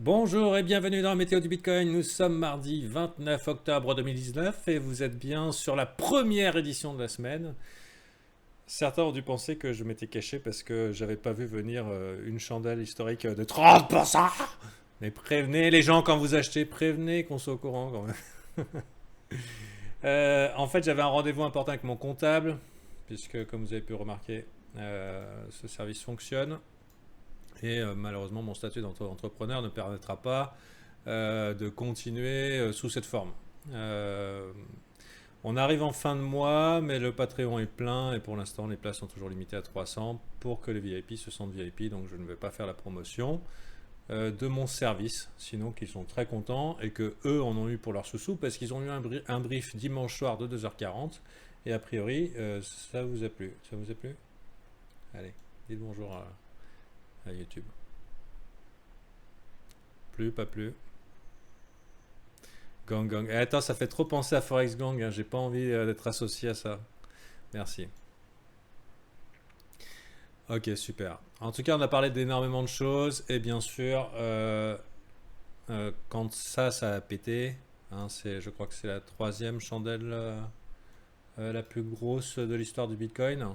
Bonjour et bienvenue dans la météo du Bitcoin. Nous sommes mardi 29 octobre 2019 et vous êtes bien sur la première édition de la semaine. Certains ont dû penser que je m'étais caché parce que j'avais pas vu venir une chandelle historique de 30%. Mais prévenez les gens quand vous achetez, prévenez qu'on soit au courant quand même. En fait, j'avais un rendez-vous important avec mon comptable, puisque comme vous avez pu remarquer, ce service fonctionne. Et malheureusement, mon statut d'entrepreneur ne permettra pas de continuer sous cette forme. Euh, on arrive en fin de mois, mais le Patreon est plein et pour l'instant, les places sont toujours limitées à 300 pour que les VIP se sentent VIP. Donc, je ne vais pas faire la promotion de mon service, sinon qu'ils sont très contents et que eux en ont eu pour leur sous-sous parce qu'ils ont eu un brief dimanche soir de 2h40 et a priori, ça vous a plu. Ça vous a plu? Allez, dites bonjour à YouTube. Plus, pas plus. Gang Gang. Eh, attends, ça fait trop penser à Forex Gang. Hein. J'ai pas envie d'être associé à ça. Merci. Ok, super. En tout cas, on a parlé d'énormément de choses. Et bien sûr, quand ça a pété, hein, je crois que c'est la troisième chandelle la plus grosse de l'histoire du Bitcoin.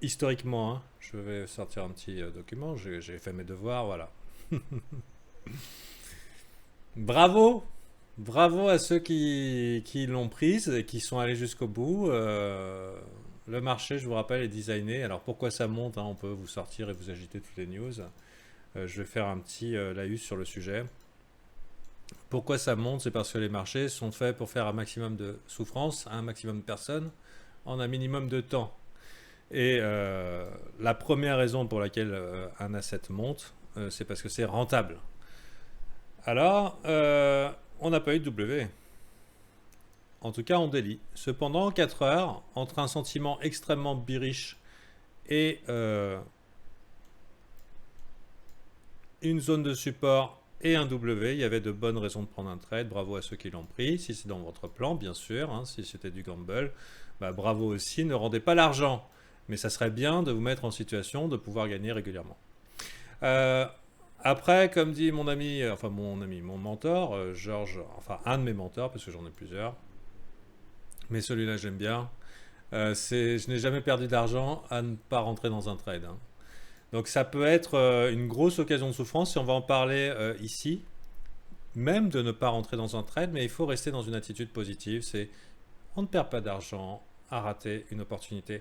Historiquement, hein, je vais sortir un petit document. J'ai fait mes devoirs, voilà. Bravo! Bravo à ceux qui l'ont prise et qui sont allés jusqu'au bout. Le marché, je vous rappelle, est designé. Alors pourquoi ça monte, hein, on peut vous sortir et vous agiter toutes les news. Je vais faire un petit laïus sur le sujet. Pourquoi ça monte? C'est parce que les marchés sont faits pour faire un maximum de souffrance à un maximum de personnes en un minimum de temps. Et la première raison pour laquelle un asset monte, c'est parce que c'est rentable. Alors, on n'a pas eu de W. En tout cas, on délie. Cependant, 4 heures, entre un sentiment extrêmement bearish et une zone de support et un W, il y avait de bonnes raisons de prendre un trade. Bravo à ceux qui l'ont pris. Si c'est dans votre plan, bien sûr. Hein, si c'était du gamble, bah, bravo aussi. Ne rendez pas l'argent. Mais ça serait bien de vous mettre en situation de pouvoir gagner régulièrement. Euh, Après, comme dit mon mentor, Georges, enfin un de mes mentors, parce que j'en ai plusieurs, mais celui-là j'aime bien. Je n'ai jamais perdu d'argent à ne pas rentrer dans un trade. Hein. Donc ça peut être une grosse occasion de souffrance, si on va en parler ici, même de ne pas rentrer dans un trade, mais il faut rester dans une attitude positive. C'est on ne perd pas d'argent à rater une opportunité.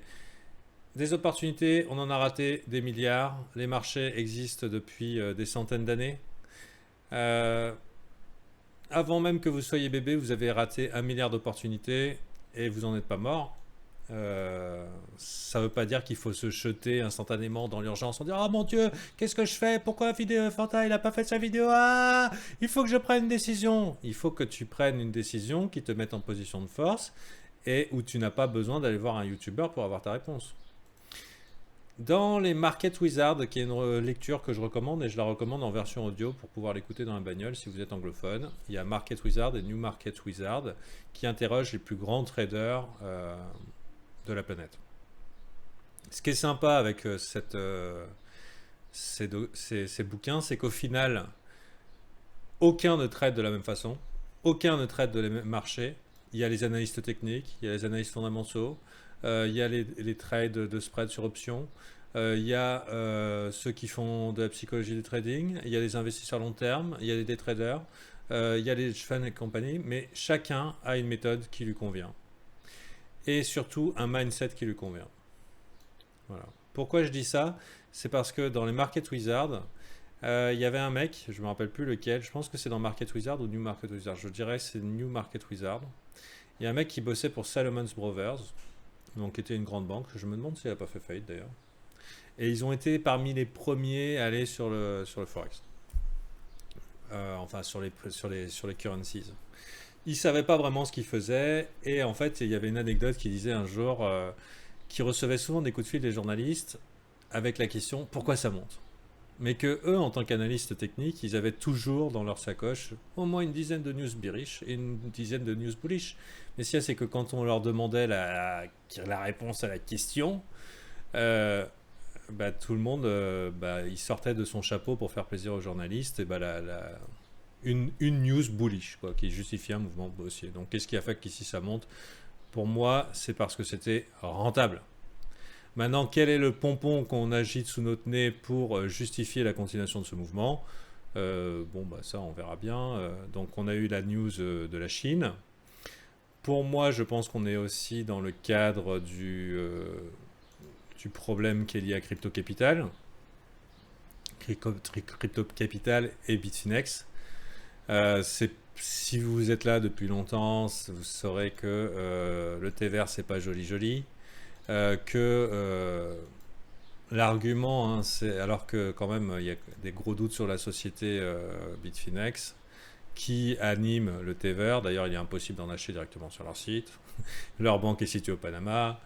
Des opportunités, on en a raté des milliards. Les marchés existent depuis des centaines d'années. Euh, Avant même que vous soyez bébé, vous avez raté 1 milliard d'opportunités et vous n'en êtes pas mort. Ça ne veut pas dire qu'il faut se jeter instantanément dans l'urgence en disant ah mon Dieu, qu'est-ce que je fais? Pourquoi Fanta il n'a pas fait sa vidéo? Ah, il faut que je prenne une décision. Il faut que tu prennes une décision qui te mette en position de force et où tu n'as pas besoin d'aller voir un YouTuber pour avoir ta réponse. Dans les Market Wizards, qui est une lecture que je recommande et je la recommande en version audio pour pouvoir l'écouter dans la bagnole si vous êtes anglophone, il y a Market Wizard et New Market Wizard qui interrogent les plus grands traders de la planète. Ce qui est sympa avec ces bouquins, c'est qu'au final, aucun ne traite de la même façon, aucun ne traite de les mêmes marchés. Il y a les analystes techniques, il y a les analystes fondamentaux, il y a les trades de spread sur options, il y a ceux qui font de la psychologie du trading, il y a les investisseurs long terme, il y a les day traders, il y a les fans et compagnie, mais chacun a une méthode qui lui convient. Et surtout un mindset qui lui convient. Voilà. Pourquoi je dis ça? C'est parce que dans les Market Wizards, il y avait un mec, je ne me rappelle plus lequel, je pense que c'est dans Market Wizard ou New Market Wizard, je dirais que c'est New Market Wizard. Il y a un mec qui bossait pour Salomon's Brothers, donc qui était une grande banque, je me demande si elle n'a pas fait faillite d'ailleurs. Et ils ont été parmi les premiers à aller sur le Forex. Enfin, sur les currencies. Ils ne savaient pas vraiment ce qu'ils faisaient, et en fait, il y avait une anecdote qui disait un jour qu'ils recevaient souvent des coups de fil des journalistes avec la question pourquoi ça monte, mais que eux, en tant qu'analystes techniques, ils avaient toujours dans leur sacoche au moins une dizaine de news bearish et une dizaine de news bullish. Mais ce qu'il y a, c'est que quand on leur demandait la réponse à la question, euh, tout le monde, il sortait de son chapeau pour faire plaisir aux journalistes, et une news bullish, quoi, qui justifiait un mouvement haussier. Donc qu'est-ce qui a fait qu'ici ça monte? Pour moi, c'est parce que c'était rentable. Maintenant, quel est le pompon qu'on agite sous notre nez pour justifier la continuation de ce mouvement? Ça, on verra bien. Donc, on a eu la news de la Chine. Pour moi, je pense qu'on est aussi dans le cadre du problème qui est lié à Crypto Capital. Crypto Capital et Bitfinex. Si vous êtes là depuis longtemps, vous saurez que le thé vert, c'est pas joli joli. L'argument, hein, c'est alors que quand même il y a des gros doutes sur la société Bitfinex qui anime le thé vert. D'ailleurs, il est impossible d'en acheter directement sur leur site. Leur banque est située au Panama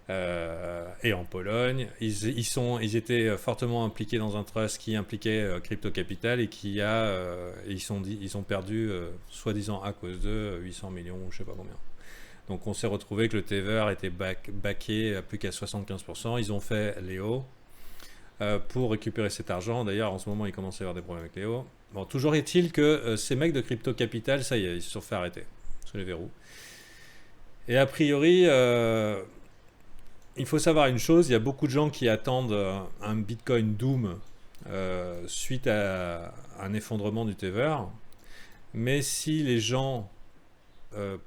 et en Pologne. Ils étaient fortement impliqués dans un trust qui impliquait Crypto Capital et ils ont perdu, soi-disant à cause de 800 millions, je sais pas combien. Donc on s'est retrouvé que le Tether était backé à plus qu'à 75%. Ils ont fait Léo pour récupérer cet argent. D'ailleurs, en ce moment, il commence à y avoir des problèmes avec Léo. Bon, toujours est-il que ces mecs de Crypto Capital, ça y est, ils se sont fait arrêter sous les verrous. Et a priori, il faut savoir une chose, il y a beaucoup de gens qui attendent un Bitcoin Doom suite à un effondrement du Tether. Mais si les gens,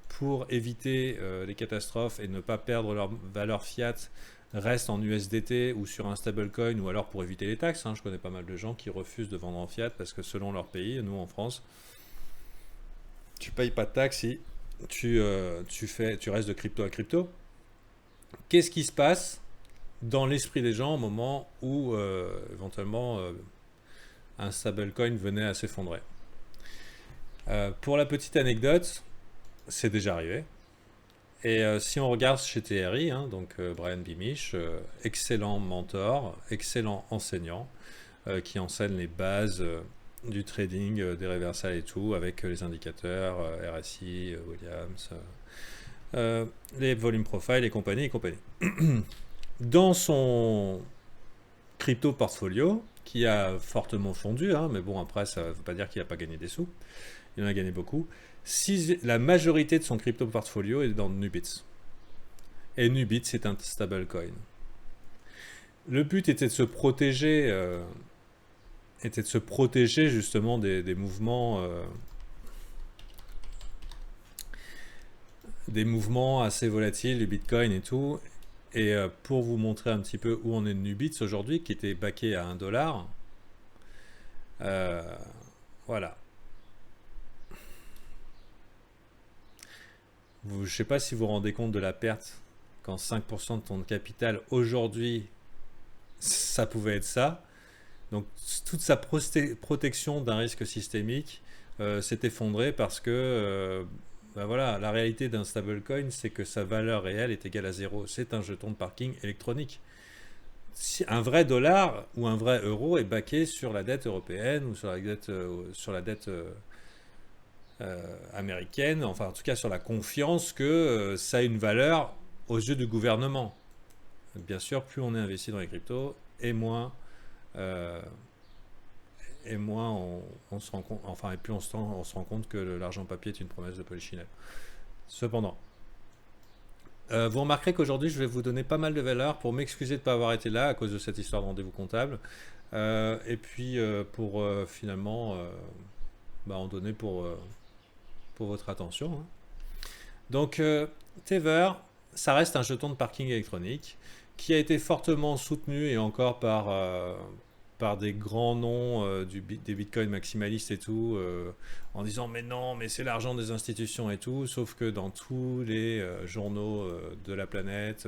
pour éviter les catastrophes et ne pas perdre leur valeur fiat, restent en USDT ou sur un stablecoin, ou alors pour éviter les taxes, je connais pas mal de gens qui refusent de vendre en fiat parce que selon leur pays, nous en France, tu payes pas de taxes si tu restes de crypto à crypto. Qu'est-ce qui se passe dans l'esprit des gens au moment où éventuellement un stablecoin venait à s'effondrer? Pour la petite anecdote, c'est déjà arrivé. Et si on regarde chez TRI, donc Brian Beamish, excellent mentor, excellent enseignant, qui enseigne les bases du trading, des reversals et tout, avec les indicateurs RSI, Williams, les volume profile et compagnie. Dans son crypto portfolio, qui a fortement fondu, mais bon, après, ça ne veut pas dire qu'il n'a pas gagné des sous. Il en a gagné beaucoup. La majorité de son crypto portfolio est dans Nubits. Et Nubits, c'est un stablecoin. Le but était de se protéger, justement des mouvements assez volatiles du Bitcoin et tout. Et pour vous montrer un petit peu où on est de Nubits aujourd'hui, qui était backé à 1$, voilà. Je ne sais pas si vous vous rendez compte de la perte quand 5% de ton capital aujourd'hui, ça pouvait être ça. Donc toute sa protection d'un risque systémique s'est effondrée parce que voilà, la réalité d'un stablecoin, c'est que sa valeur réelle est égale à zéro. C'est un jeton de parking électronique. Si un vrai dollar ou un vrai euro est backé sur la dette européenne ou sur la dette américaine, enfin en tout cas sur la confiance que ça a une valeur aux yeux du gouvernement. Bien sûr, plus on est investi dans les cryptos, et moins on se rend compte, enfin et plus on se rend compte que l'argent papier est une promesse de polichinelle. Cependant, vous remarquerez qu'aujourd'hui je vais vous donner pas mal de valeurs pour m'excuser de ne pas avoir été là à cause de cette histoire de rendez-vous comptable, et puis pour finalement en donner pour votre attention. Donc Tether, ça reste un jeton de parking électronique qui a été fortement soutenu et encore par des grands noms des bitcoins maximalistes et tout, en disant mais non, mais c'est l'argent des institutions et tout, sauf que dans tous les journaux de la planète,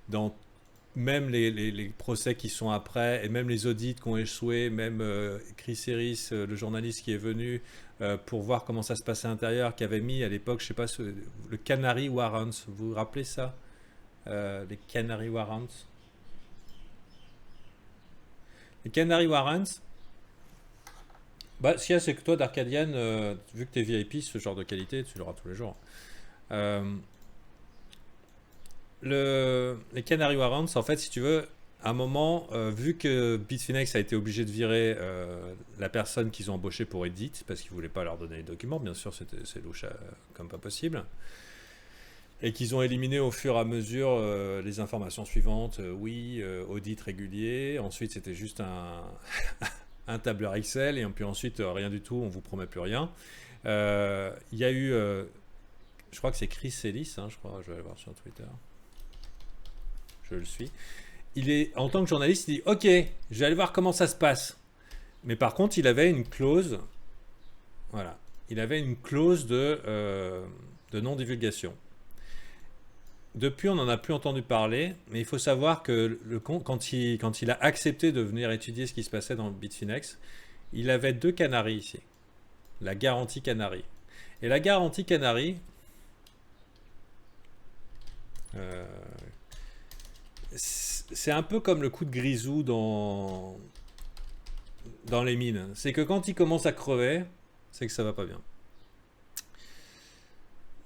dans même les procès qui sont après, et même les audits qui ont échoué, même Chris Harris, le journaliste qui est venu pour voir comment ça se passait à l'intérieur, qui avait mis à l'époque, je sais pas, le Canary Warrants, vous vous rappelez ça, les Canary Warrants? Les Canary Warrants, ce qu'il y a, c'est que toi, d'Arcadian, vu que tu es VIP, ce genre de qualité, tu l'auras tous les jours. Les Canary Warrants, en fait, si tu veux, à un moment, vu que Bitfinex a été obligé de virer la personne qu'ils ont embauchée pour Edit, parce qu'ils ne voulaient pas leur donner les documents, bien sûr, c'est louche comme pas possible, et qu'ils ont éliminé au fur et à mesure les informations suivantes, oui, audit régulier, ensuite c'était juste un tableur Excel, et puis ensuite rien du tout, on vous promet plus rien. Il y a eu, je crois que c'est Chris Ellis, hein, je crois, je vais aller voir sur Twitter, je le suis. En tant que journaliste, il dit ok, je vais aller voir comment ça se passe. Mais par contre, il avait une clause, voilà, il avait une clause de non-divulgation. Depuis, on n'en a plus entendu parler, mais il faut savoir que quand il a accepté de venir étudier ce qui se passait dans Bitfinex, il avait 2 canaries ici, la garantie Canary. Et la garantie Canary, c'est un peu comme le coup de grisou dans les mines. C'est que quand il commence à crever, c'est que ça va pas bien.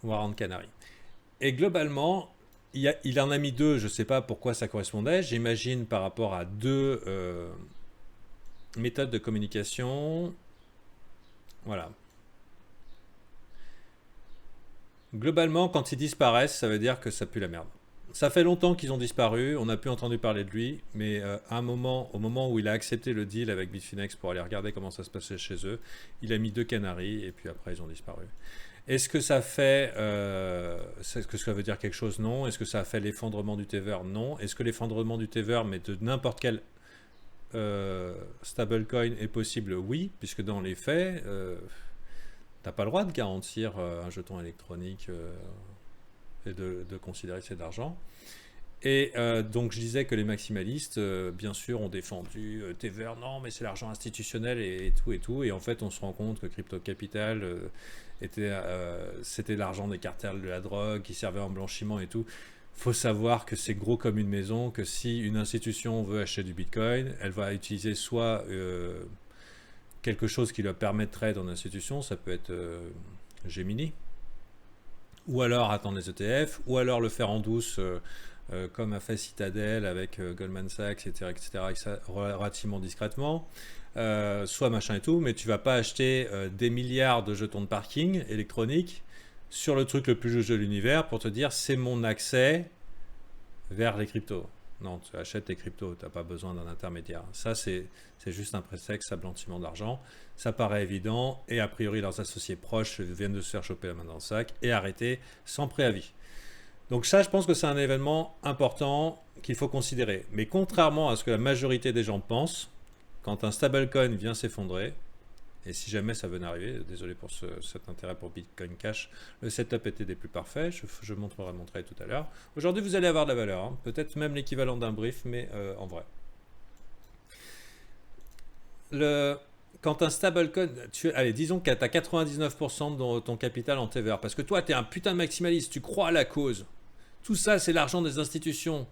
Warrant Canary. Et globalement, il en a mis 2, je sais pas pourquoi ça correspondait. J'imagine par rapport à 2 méthodes de communication. Voilà. Globalement, quand ils disparaissent, ça veut dire que ça pue la merde. Ça fait longtemps qu'ils ont disparu, on n'a plus entendu parler de lui, mais au moment où il a accepté le deal avec Bitfinex pour aller regarder comment ça se passait chez eux, il a mis 2 canaries et puis après ils ont disparu. Est-ce que ça fait, est-ce que ça veut dire quelque chose? Non. Est-ce que ça a fait l'effondrement du Tether? Non. Est-ce que l'effondrement du Tether, mais de n'importe quel stablecoin est possible? Oui, puisque dans les faits, t'as pas le droit de garantir un jeton électronique et de considérer que c'est de l'argent. Et donc je disais que les maximalistes, bien sûr, ont défendu Tether, non mais c'est l'argent institutionnel et tout. Et en fait, on se rend compte que Crypto Capital c'était l'argent des cartels de la drogue qui servait en blanchiment et tout. Faut savoir que c'est gros comme une maison, que si une institution veut acheter du Bitcoin, elle va utiliser soit quelque chose qui leur permettrait dans l'institution, ça peut être Gemini, ou alors attendre les ETF, ou alors le faire en douce comme a fait Citadel avec Goldman Sachs, etc., relativement discrètement, soit machin et tout, mais tu vas pas acheter des milliards de jetons de parking électroniques sur le truc le plus juste de l'univers pour te dire c'est mon accès vers les cryptos. Non, tu achètes tes cryptos, tu n'as pas besoin d'un intermédiaire. Ça, c'est juste un prétexte à blanchiment d'argent. Ça paraît évident, et a priori, leurs associés proches viennent de se faire choper la main dans le sac et arrêter sans préavis. Donc ça, je pense que c'est un événement important qu'il faut considérer. Mais contrairement à ce que la majorité des gens pensent, quand un stablecoin vient s'effondrer, et si jamais ça venait arriver, désolé pour cet intérêt pour Bitcoin Cash, le setup était des plus parfaits, je montrerai tout à l'heure. Aujourd'hui, vous allez avoir de la valeur, hein. Peut-être même l'équivalent d'un brief, mais en vrai. Quand un stablecoin, allez, disons que tu as 99% de ton capital en Tether, parce que toi, tu es un putain de maximaliste, tu crois à la cause. Tout ça, c'est l'argent des institutions.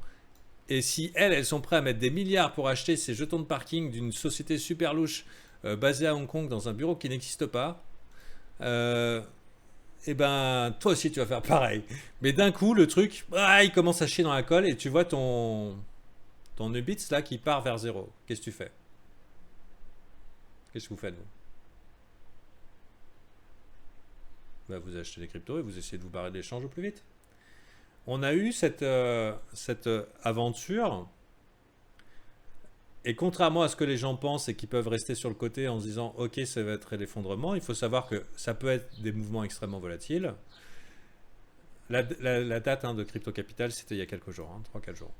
Et si elles sont prêtes à mettre des milliards pour acheter ces jetons de parking d'une société super louche basée à Hong Kong dans un bureau qui n'existe pas, et ben toi aussi tu vas faire pareil. Mais d'un coup, le truc, il commence à chier dans la colle et tu vois ton Ubits là qui part vers 0. Qu'est-ce que tu fais? Qu'est-ce que vous faites, vous? Bah, vous achetez des cryptos et vous essayez de vous barrer de l'échange au plus vite. On a eu cette aventure, et contrairement à ce que les gens pensent et qui peuvent rester sur le côté en se disant ok, ça va être l'effondrement, il faut savoir que ça peut être des mouvements extrêmement volatiles. La date de Crypto Capital, c'était il y a quelques jours, 3-4 jours.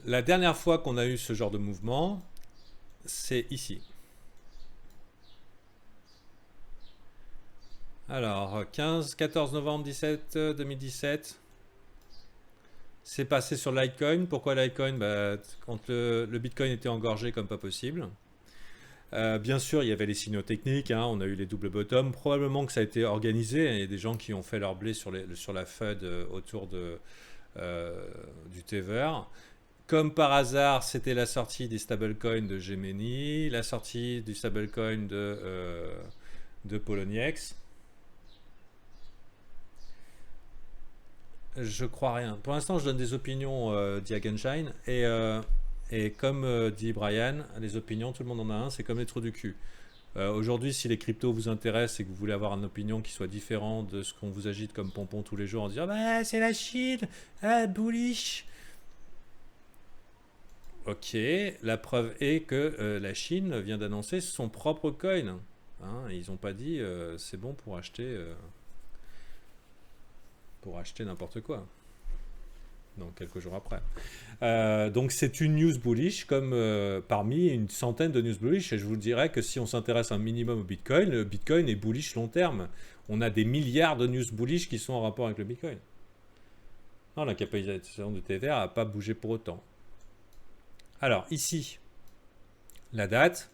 La dernière fois qu'on a eu ce genre de mouvement, c'est ici. Alors, 14 novembre 2017, c'est passé sur Litecoin. Pourquoi Litecoin? Quand le Bitcoin était engorgé comme pas possible. Bien sûr, il y avait les signaux techniques, on a eu les double bottoms. Probablement que ça a été organisé. Il y a des gens qui ont fait leur blé sur la FUD autour du Tether. Comme par hasard, c'était la sortie des stablecoins de Gemini, la sortie du stablecoin de Poloniex. Je crois rien. Pour l'instant, je donne des opinions d'Yagenshine et comme dit Brian, les opinions, tout le monde en a un, c'est comme les trous du cul. Aujourd'hui, si les cryptos vous intéressent et que vous voulez avoir une opinion qui soit différente de ce qu'on vous agite comme pompon tous les jours en disant bah, c'est la Chine, ah, bullish. Ok, la preuve est que la Chine vient d'annoncer son propre coin. Hein, ils n'ont pas dit c'est bon pour acheter n'importe quoi. Donc quelques jours après. Donc c'est une news bullish comme parmi une centaine de news bullish. Et je vous dirais que si on s'intéresse un minimum au Bitcoin, le Bitcoin est bullish long terme. On a des milliards de news bullish qui sont en rapport avec le Bitcoin. Non, la capitalisation de TVA n'a pas bougé pour autant. Alors ici, la date.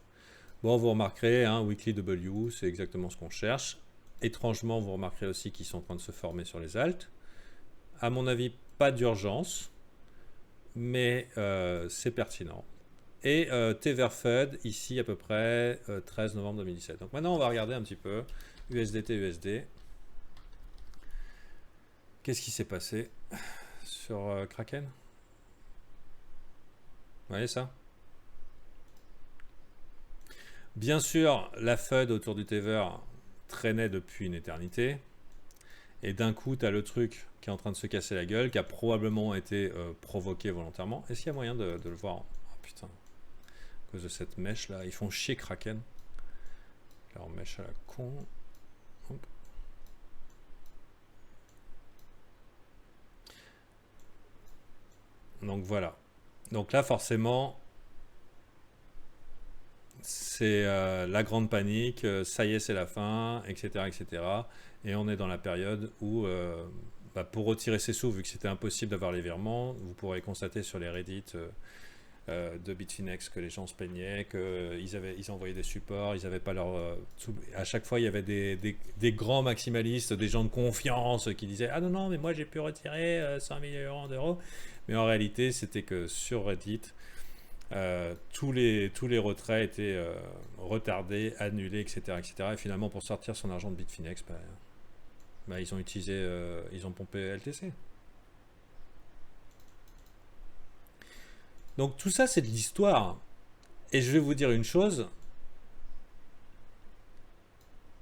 Bon, vous remarquerez, hein, Weekly W, c'est exactement ce qu'on cherche. Étrangement, vous remarquerez aussi qu'ils sont en train de se former sur les alts. À mon avis, pas d'urgence, mais c'est pertinent. Et Tetherfed, ici à peu près 13 novembre 2017. Donc maintenant, on va regarder un petit peu USDT. Qu'est-ce qui s'est passé sur Kraken? Vous voyez ça? Bien sûr, la FUD autour du Tether traînait depuis une éternité. Et d'un coup, tu as le truc qui est en train de se casser la gueule, qui a probablement été provoqué volontairement. Est-ce qu'il y a moyen de le voir? Oh putain, à cause de cette mèche là, ils font chier Kraken. Leur mèche à la con. Hop. Donc voilà. Donc là, forcément, c'est la grande panique, ça y est, c'est la fin, etc., etc. Et on est dans la période où, pour retirer ses sous, vu que c'était impossible d'avoir les virements, vous pourrez constater sur les Reddit de Bitfinex que les gens se plaignaient, qu'ils envoyaient des supports, ils n'avaient pas leur... à chaque fois, il y avait des grands maximalistes, des gens de confiance qui disaient « Ah non, non, mais moi j'ai pu retirer 100 millions d'euros ». Mais en réalité, c'était que sur Reddit, tous les retraits étaient retardés, annulés, etc., etc. Et finalement, pour sortir son argent de Bitfinex, ils ont pompé LTC. Donc tout ça, c'est de l'histoire. Et je vais vous dire une chose,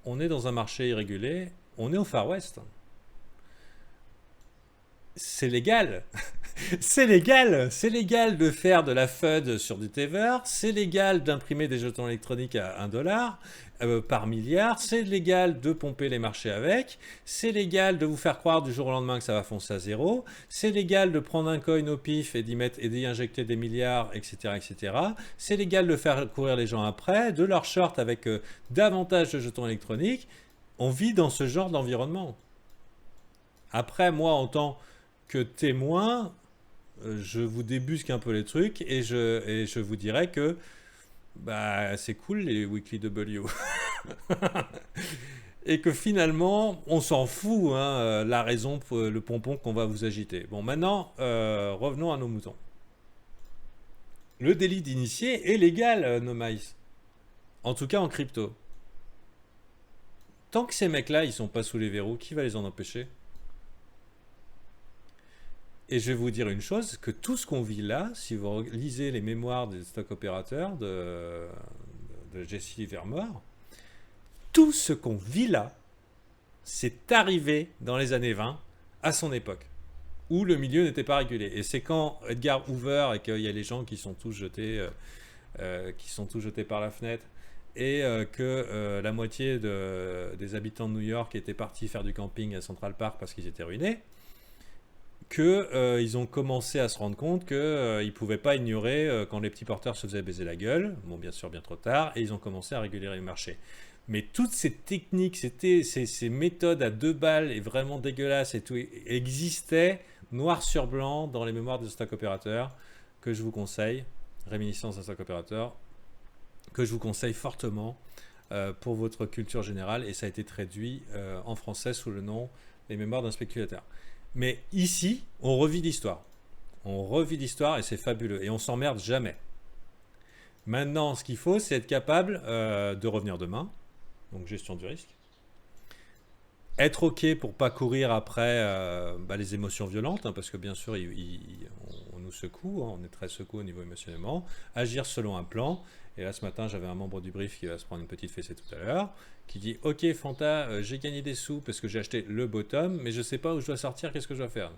on est dans un marché irrégulier, on est au Far West. C'est légal. C'est légal de faire de la FUD sur du Tether, c'est légal d'imprimer des jetons électroniques à 1 dollar par milliard, c'est légal de pomper les marchés avec, c'est légal de vous faire croire du jour au lendemain que ça va foncer à zéro, c'est légal de prendre un coin au pif et d'y mettre et d'y injecter des milliards, etc., etc. C'est légal de faire courir les gens après, de leur short avec davantage de jetons électroniques. On vit dans ce genre d'environnement. Après, moi, en tant que témoin, je vous débusque un peu les trucs et je vous dirais que c'est cool les Weekly W. Et que finalement, on s'en fout, hein, la raison pour le pompon qu'on va vous agiter. Bon, maintenant, revenons à nos moutons. Le délit d'initié est légal, No Mice. En tout cas en crypto. Tant que ces mecs-là, ils sont pas sous les verrous, qui va les en empêcher? Et je vais vous dire une chose, que tout ce qu'on vit là, si vous lisez les mémoires des stock opérateurs de Jesse Livermore, tout ce qu'on vit là, c'est arrivé dans les années 20, à son époque, où le milieu n'était pas régulé. Et c'est quand Edgar Hoover et qu'il y a les gens qui sont tous jetés par la fenêtre, et que la moitié des habitants de New York étaient partis faire du camping à Central Park parce qu'ils étaient ruinés, qu'ils ont commencé à se rendre compte qu'ils ne pouvaient pas ignorer quand les petits porteurs se faisaient baiser la gueule, bon bien sûr bien trop tard, et ils ont commencé à réguler les marchés. Mais toutes ces techniques, ces méthodes à 2 balles et vraiment dégueulasses et tout, existaient noir sur blanc dans les mémoires des stock opérateurs que je vous conseille, réminiscence d'un stock opérateur, que je vous conseille fortement pour votre culture générale, et ça a été traduit en français sous le nom Les mémoires d'un spéculateur. Mais ici, on revit l'histoire. On revit l'histoire et c'est fabuleux. Et on s'emmerde jamais. Maintenant, ce qu'il faut, c'est être capable de revenir demain. Donc, gestion du risque. être OK pour pas courir après les émotions violentes, hein, parce que bien sûr, on nous secoue, hein, on est très secoué au niveau émotionnellement. Agir selon un plan. Et là, ce matin, j'avais un membre du brief qui va se prendre une petite fessée tout à l'heure, qui dit OK, Fanta, j'ai gagné des sous parce que j'ai acheté le bottom, mais je sais pas où je dois sortir, qu'est-ce que je dois faire?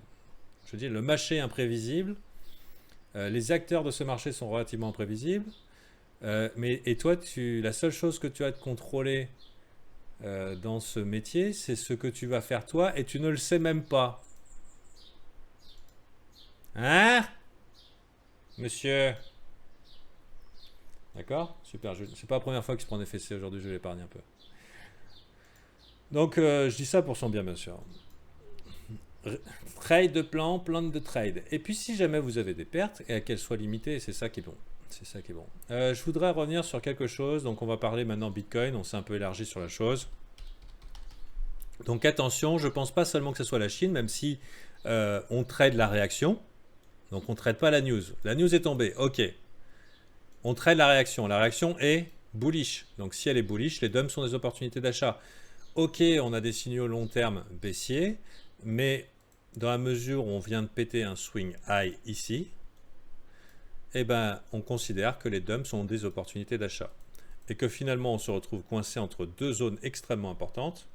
Je dis, le marché est imprévisible, les acteurs de ce marché sont relativement imprévisibles, et toi, la seule chose que tu as de contrôler dans ce métier, c'est ce que tu vas faire toi, et tu ne le sais même pas. Hein, monsieur? D'accord? Super, c'est pas la première fois qu'il se prend des fessées aujourd'hui, je l'épargne un peu. Donc, je dis ça pour son bien, bien sûr. Trade de plan de trade. Et puis, si jamais vous avez des pertes, et qu'elles soient limitées, c'est ça qui est bon. C'est ça qui est bon. Je voudrais revenir sur quelque chose. Donc, on va parler maintenant Bitcoin. On s'est un peu élargi sur la chose. Donc, attention, je ne pense pas seulement que ce soit la Chine, même si on trade la réaction. Donc, on ne trade pas la news. La news est tombée. OK. On trade la réaction. La réaction est bullish. Donc, si elle est bullish, les dumps sont des opportunités d'achat. OK, on a des signaux long terme baissiers, mais dans la mesure où on vient de péter un swing high ici, eh ben, on considère que les dumps sont des opportunités d'achat. Et que finalement, on se retrouve coincé entre deux zones extrêmement importantes.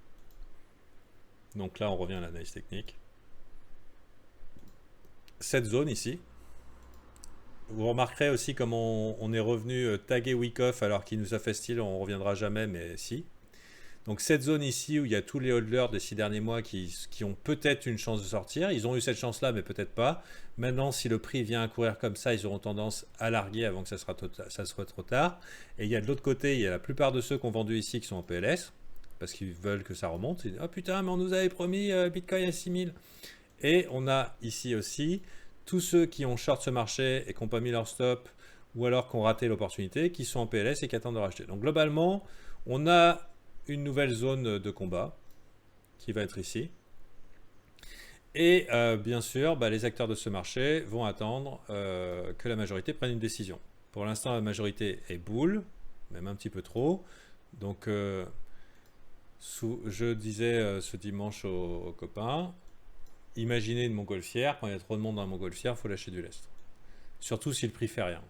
Donc là, on revient à l'analyse technique. Cette zone ici. Vous remarquerez aussi comme on est revenu taguer week off alors qu'il nous a fait style, on ne reviendra jamais, mais si. Donc cette zone ici où il y a tous les hodlers des 6 derniers mois qui ont peut-être une chance de sortir, ils ont eu cette chance-là mais peut-être pas. Maintenant si le prix vient à courir comme ça, ils auront tendance à larguer avant que ça soit trop tard. Et il y a de l'autre côté, il y a la plupart de ceux qui ont vendu ici qui sont en PLS, parce qu'ils veulent que ça remonte. Ils disent, oh putain mais on nous avait promis Bitcoin à 6000. Et on a ici aussi tous ceux qui ont short ce marché et qui n'ont pas mis leur stop, ou alors qui ont raté l'opportunité, qui sont en PLS et qui attendent de racheter. Donc globalement, on a une nouvelle zone de combat qui va être ici. Et bien sûr, les acteurs de ce marché vont attendre que la majorité prenne une décision. Pour l'instant, la majorité est bull, même un petit peu trop. Donc, je disais ce dimanche aux copains, imaginez une montgolfière, quand il y a trop de monde dans la montgolfière, il faut lâcher du lest. Surtout si le prix fait rien.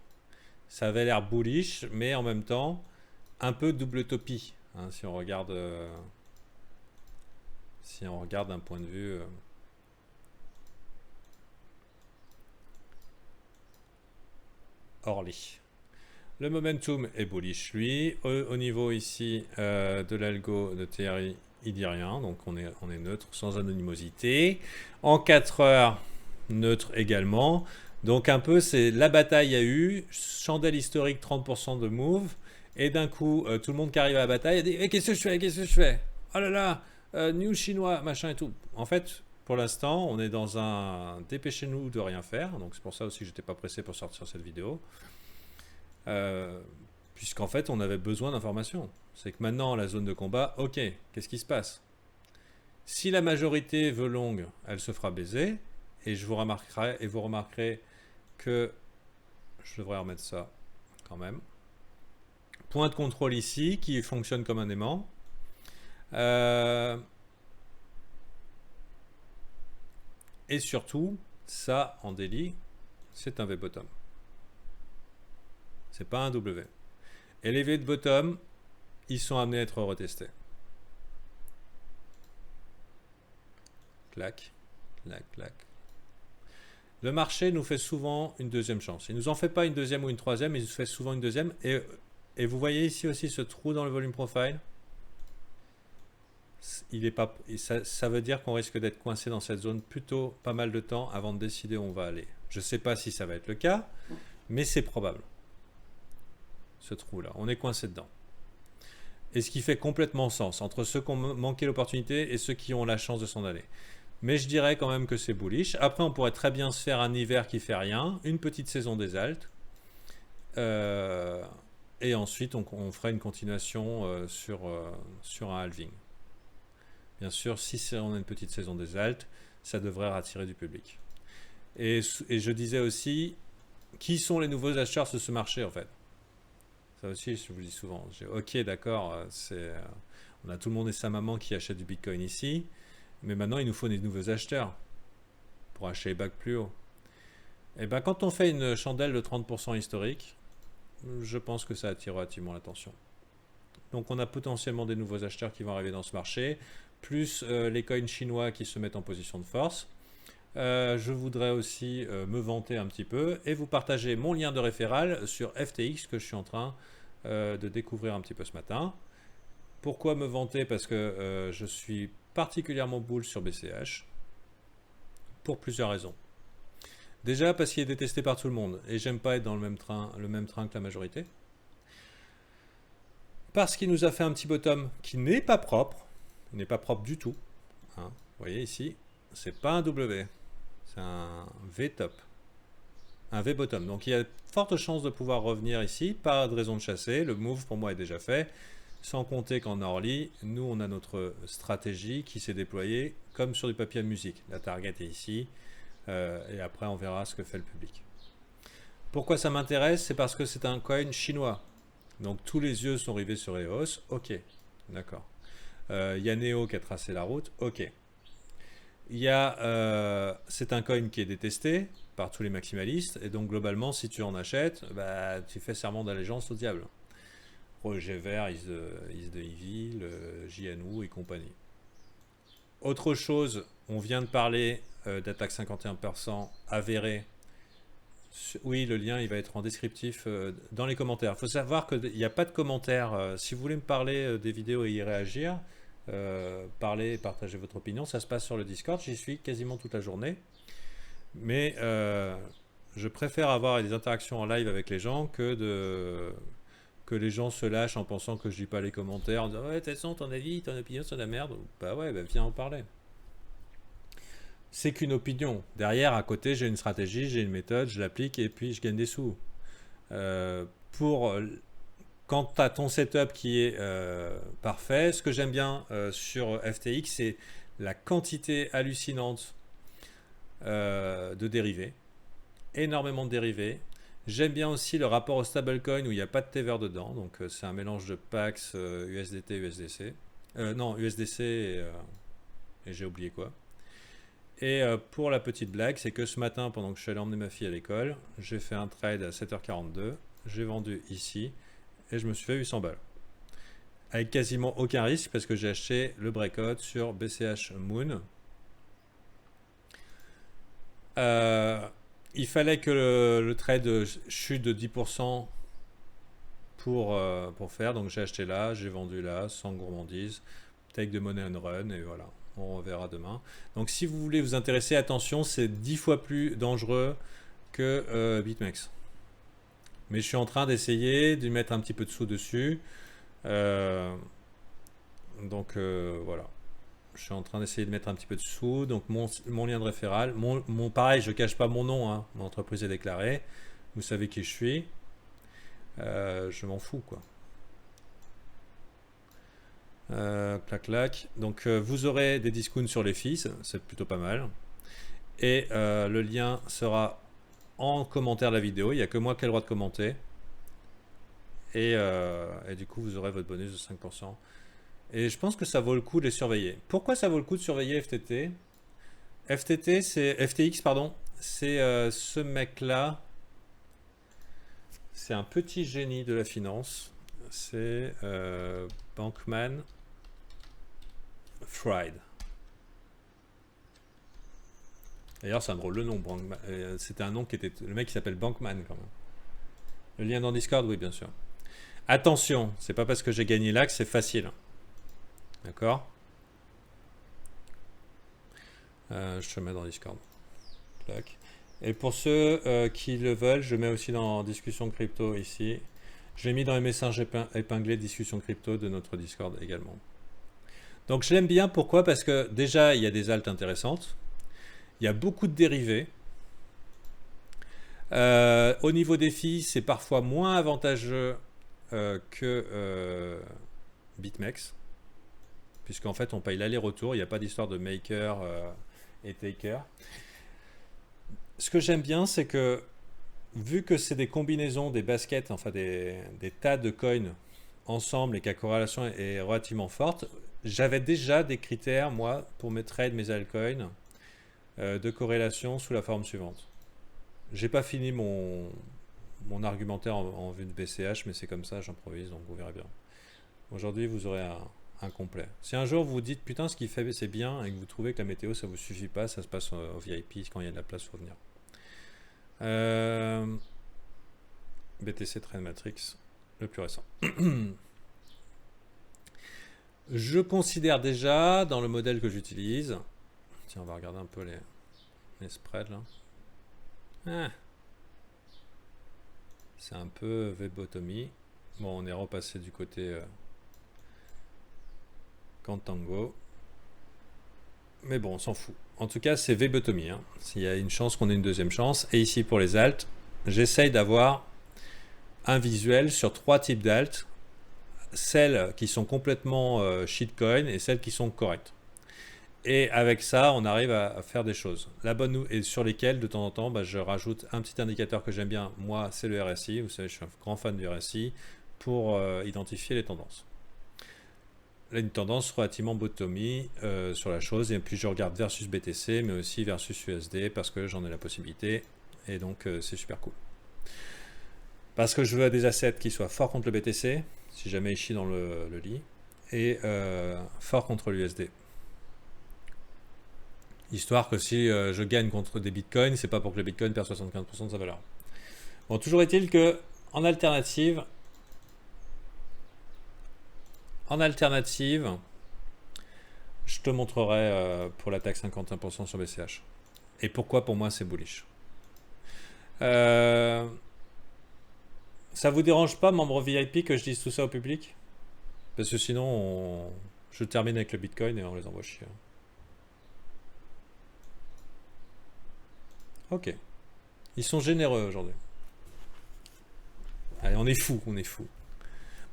Ça avait l'air bullish, mais en même temps, un peu double topie. Hein, si on regarde d'un point de vue Orly. Le momentum est bullish lui. Au niveau ici de l'algo de Thierry, il dit rien, donc on est neutre, sans anonymosité. En 4 heures, neutre également. Donc un peu, c'est la bataille a eu, chandelle historique 30% de move. Et d'un coup, tout le monde qui arrive à la bataille a dit qu'est-ce que je fais? Qu'est-ce que je fais? Oh là là, new chinois, machin et tout. En fait, pour l'instant, on est dans un dépêchez-nous de rien faire. Donc c'est pour ça aussi que j'étais pas pressé pour sortir cette vidéo. Puisqu'en fait, on avait besoin d'informations. C'est que maintenant, la zone de combat, ok, qu'est-ce qui se passe? Si la majorité veut longue, elle se fera baiser. Et vous remarquerez que je devrais remettre ça quand même. Point de contrôle ici qui fonctionne comme un aimant. Et surtout, ça en daily, c'est un V-bottom. C'est pas un W. Et les V de bottom, ils sont amenés à être retestés. Clac, clac, clac. Le marché nous fait souvent une deuxième chance. Il ne nous en fait pas une deuxième ou une troisième, il nous fait souvent une deuxième. Et vous voyez ici aussi ce trou dans le volume profile. Ça veut dire qu'on risque d'être coincé dans cette zone plutôt pas mal de temps avant de décider où on va aller. Je ne sais pas si ça va être le cas, mais c'est probable. Ce trou-là, on est coincé dedans. Et ce qui fait complètement sens entre ceux qui ont manqué l'opportunité et ceux qui ont la chance de s'en aller. Mais je dirais quand même que c'est bullish. Après, on pourrait très bien se faire un hiver qui fait rien, une petite saison des altes. Et ensuite, on fera une continuation sur un halving. Bien sûr, si on a une petite saison des altes, ça devrait rattirer du public. Et je disais aussi, qui sont les nouveaux acheteurs sur ce marché en fait? Ça aussi, je vous le dis souvent. Ok, d'accord, On a tout le monde et sa maman qui achètent du Bitcoin ici, mais maintenant il nous faut des nouveaux acheteurs pour acheter les bacs plus haut. Et ben quand on fait une chandelle de 30% historique, je pense que ça attire relativement l'attention. Donc on a potentiellement des nouveaux acheteurs qui vont arriver dans ce marché, plus les coins chinois qui se mettent en position de force. Je voudrais aussi me vanter un petit peu et vous partager mon lien de référal sur FTX que je suis en train de découvrir un petit peu ce matin. Pourquoi me vanter? Parce que je suis particulièrement bull sur BCH pour plusieurs raisons. Déjà parce qu'il est détesté par tout le monde et j'aime pas être dans le même train que la majorité. Parce qu'il nous a fait un petit bottom qui n'est pas propre, du tout. Hein. Vous voyez ici, c'est pas un W, c'est un V top, un V bottom. Donc il y a de fortes chances de pouvoir revenir ici, pas de raison de chasser. Le move pour moi est déjà fait. Sans compter qu'en early, nous on a notre stratégie qui s'est déployée comme sur du papier à musique. La target est ici, et après on verra ce que fait le public. Pourquoi ça m'intéresse? C'est parce que c'est un coin chinois. Donc tous les yeux sont rivés sur EOS, ok, d'accord. Il y a Neo qui a tracé la route, ok. C'est un coin qui est détesté par tous les maximalistes, et donc globalement, si tu en achètes, bah, tu fais serment d'allégeance au diable. Roger Vert, Is the Evil, JNU et compagnie. Autre chose, on vient de parler d'attaque 51% avérée. Oui, le lien il va être en descriptif dans les commentaires. Il faut savoir qu'il n'y a pas de commentaires. Si vous voulez me parler des vidéos et y réagir, parler et partager votre opinion, ça se passe sur le Discord. J'y suis quasiment toute la journée. Mais je préfère avoir des interactions en live avec les gens que les gens se lâchent en pensant que je lis pas les commentaires, en disant ouais, de toute façon, ton avis, ton opinion, c'est de la merde. Bah ouais, bah viens en parler. C'est qu'une opinion. Derrière, à côté, j'ai une stratégie, j'ai une méthode, je l'applique et puis je gagne des sous. Quand tu as ton setup qui est parfait, ce que j'aime bien sur FTX, c'est la quantité hallucinante de dérivés. Énormément de dérivés. J'aime bien aussi le rapport au stablecoin où il n'y a pas de Tether dedans. Donc c'est un mélange de Pax, USDT, USDC. Non, USDC et j'ai oublié quoi. Et pour la petite blague, c'est que ce matin, pendant que je suis allé emmener ma fille à l'école, j'ai fait un trade à 7h42, j'ai vendu ici, et je me suis fait 800 balles. Avec quasiment aucun risque, parce que j'ai acheté le breakout sur BCH Moon. Il fallait que le trade chute de 10% pour faire, donc j'ai acheté là, j'ai vendu là, sans gourmandise, take de money on run, et voilà. On verra demain. Donc si vous voulez vous intéresser, attention, c'est 10 fois plus dangereux que BitMEX. Mais je suis en train d'essayer de mettre un petit peu de sous dessus. Donc voilà. Je suis en train d'essayer de mettre un petit peu de sous. Donc mon lien de référal. Pareil, je ne cache pas mon nom. Hein. Mon entreprise est déclarée. Vous savez qui je suis. Je m'en fous, quoi. Clac clac. Donc vous aurez des discounts sur les fees, c'est plutôt pas mal. Et le lien sera en commentaire de la vidéo. Il n'y a que moi qui ai le droit de commenter. Et du coup vous aurez votre bonus de 5%. Et je pense que ça vaut le coup de les surveiller. Pourquoi ça vaut le coup de surveiller FTT? FTX, pardon. C'est ce mec-là. C'est un petit génie de la finance. C'est Bankman Fried. D'ailleurs, c'est un drôle de nom. C'était un nom qui était. Le mec qui s'appelle Bankman quand même. Le lien dans Discord, oui, bien sûr. Attention, c'est pas parce que j'ai gagné là que c'est facile. D'accord? Je te mets dans Discord. Clac. Et pour ceux qui le veulent, je mets aussi dans discussion crypto ici. J'ai mis dans les messages épinglés discussion crypto de notre Discord également. Donc je l'aime bien, pourquoi? Parce que déjà il y a des altes intéressantes, il y a beaucoup de dérivés. Au niveau des fees, c'est parfois moins avantageux que BitMEX, puisqu'en fait on paye l'aller-retour, il n'y a pas d'histoire de maker et taker. Ce que j'aime bien, c'est que vu que c'est des combinaisons, des baskets, enfin des tas de coins ensemble et que la corrélation est relativement forte, j'avais déjà des critères, moi, pour mes trades, mes altcoins, de corrélation sous la forme suivante. J'ai pas fini mon argumentaire en vue de BCH, mais c'est comme ça, j'improvise, donc vous verrez bien. Aujourd'hui, vous aurez un complet. Si un jour vous vous dites putain, ce qu'il fait c'est bien et que vous trouvez que la météo ça vous suffit pas, ça se passe au VIP quand il y a de la place pour venir. BTC Trade Matrix, le plus récent. Je considère déjà dans le modèle que j'utilise. Tiens, on va regarder un peu les spreads là. Ah. C'est un peu V-bottomie. Bon, on est repassé du côté Contango. Mais bon, on s'en fout. En tout cas, c'est V-bottomie. Hein. S'il y a une chance qu'on ait une deuxième chance. Et ici, pour les alts, j'essaye d'avoir un visuel sur 3 types d'alts. Celles qui sont complètement shitcoin et celles qui sont correctes. Et avec ça, on arrive à faire des choses. La bonne nouvelle, et sur lesquelles, de temps en temps, je rajoute un petit indicateur que j'aime bien. Moi, c'est le RSI. Vous savez, je suis un grand fan du RSI pour identifier les tendances. Là, une tendance relativement bottomie sur la chose. Et puis, je regarde versus BTC, mais aussi versus USD parce que j'en ai la possibilité. Et donc, c'est super cool. Parce que je veux des assets qui soient forts contre le BTC, si jamais il chie dans le lit, et forts contre l'USD. Histoire que si je gagne contre des bitcoins, c'est pas pour que le bitcoin perd 75% de sa valeur. Bon, toujours est-il que en alternative, je te montrerai pour l'attaque 51% sur BCH. Et pourquoi pour moi c'est bullish. Ça vous dérange pas, membre VIP, que je dise tout ça au public? Parce que sinon, je termine avec le bitcoin et on les envoie chier. Ok. Ils sont généreux aujourd'hui. Allez, on est fou, on est fou.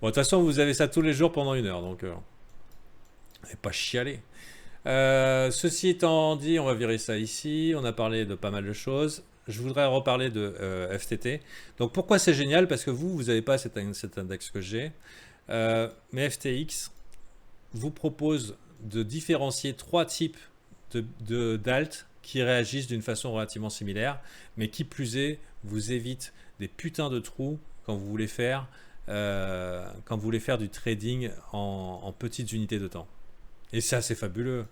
Bon, de toute façon, vous avez ça tous les jours pendant 1 heure, donc... et pas chialer. Ceci étant dit, on va virer ça ici. On a parlé de pas mal de choses. Je voudrais reparler de FTT. Donc pourquoi c'est génial? Parce que vous n'avez pas cet index que j'ai. Mais FTX vous propose de différencier 3 types d'alt qui réagissent d'une façon relativement similaire, mais qui plus est, vous évite des putains de trous quand vous voulez faire, du trading en petites unités de temps. Et ça, c'est fabuleux.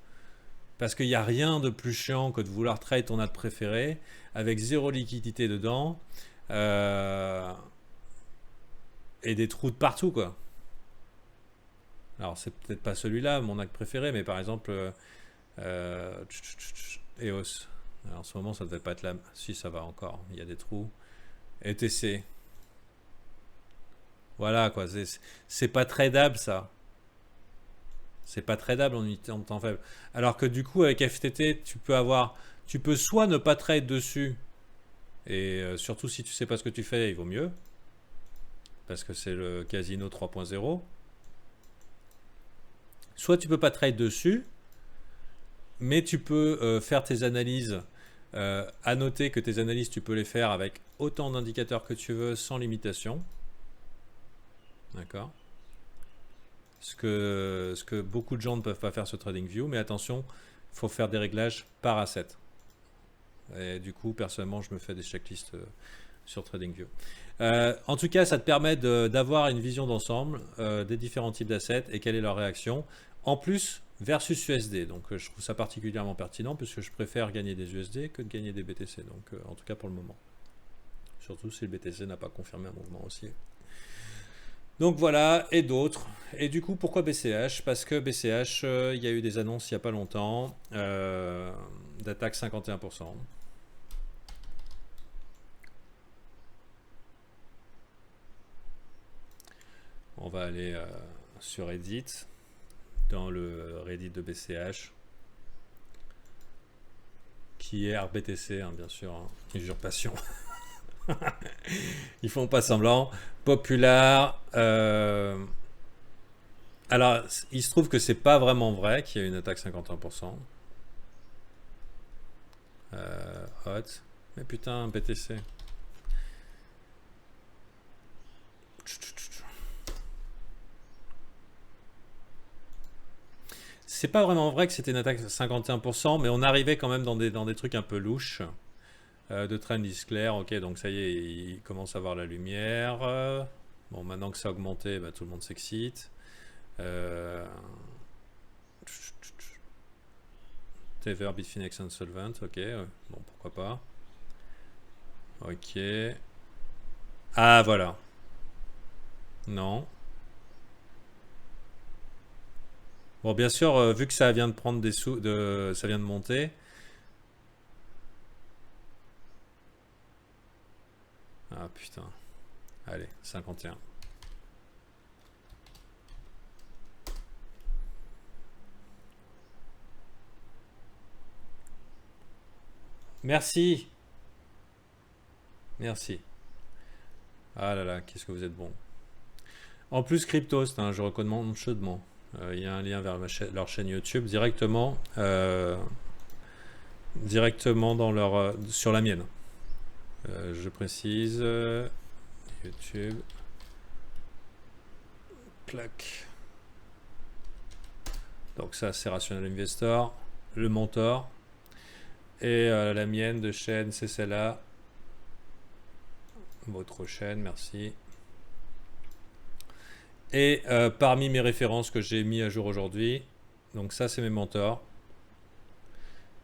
Parce qu'il n'y a rien de plus chiant que de vouloir trade ton alt préféré avec 0 liquidité dedans et des trous de partout, quoi. Alors, c'est peut-être pas celui-là, mon alt préféré, mais par exemple, EOS. Alors, en ce moment, ça ne devait pas être là. Si, ça va encore. Il y a des trous. ETC. Voilà, quoi. C'est pas tradable, ça. C'est pas tradable en temps faible. Alors que du coup, avec FTT, tu peux soit ne pas trade dessus, et surtout si tu sais pas ce que tu fais, il vaut mieux, parce que c'est le casino 3.0. Soit tu peux pas trade dessus, mais tu peux faire tes analyses. À noter que tes analyses, tu peux les faire avec autant d'indicateurs que tu veux, sans limitation. D'accord. Ce que beaucoup de gens ne peuvent pas faire sur TradingView, mais attention, il faut faire des réglages par asset. Et du coup, personnellement, je me fais des checklists sur TradingView. En tout cas, ça te permet d'avoir une vision d'ensemble des différents types d'assets et quelle est leur réaction. En plus, versus USD. Donc, je trouve ça particulièrement pertinent puisque je préfère gagner des USD que de gagner des BTC. Donc, en tout cas pour le moment. Surtout si le BTC n'a pas confirmé un mouvement haussier. Donc voilà, et d'autres. Et du coup, pourquoi BCH? Parce que BCH, il y a eu des annonces il n'y a pas longtemps d'attaque 51%. On va aller sur Reddit, dans le Reddit de BCH, qui est RBTC, hein, bien sûr, hein, usurpation. Ils font pas semblant. Popular. Alors, il se trouve que c'est pas vraiment vrai qu'il y a une attaque 51%. Hot. Mais putain, BTC. c'est pas vraiment vrai que c'était une attaque à 51%, mais on arrivait quand même dans des trucs un peu louches. De trend is clair, ok, donc ça y est, il commence à voir la lumière. Bon, maintenant que ça a augmenté, bah, tout le monde s'excite. Tether, Bitfinex Insolvent, ok, bon, pourquoi pas. Ok. Ah, voilà. Non. Bon, bien sûr, vu que ça vient de prendre des sous, ça vient de monter. Ah putain. Allez, 51. Merci. Merci. Ah là là, qu'est-ce que vous êtes bon. En plus, Cryptost, hein, je recommande chaudement. Il y a un lien vers leur chaîne YouTube directement dans leur, sur la mienne. Je précise, YouTube, clac. Donc ça, c'est Rational Investor, le mentor. Et la mienne de chaîne, c'est celle-là. Votre chaîne, merci. Et parmi mes références que j'ai mis à jour aujourd'hui, donc ça, c'est mes mentors.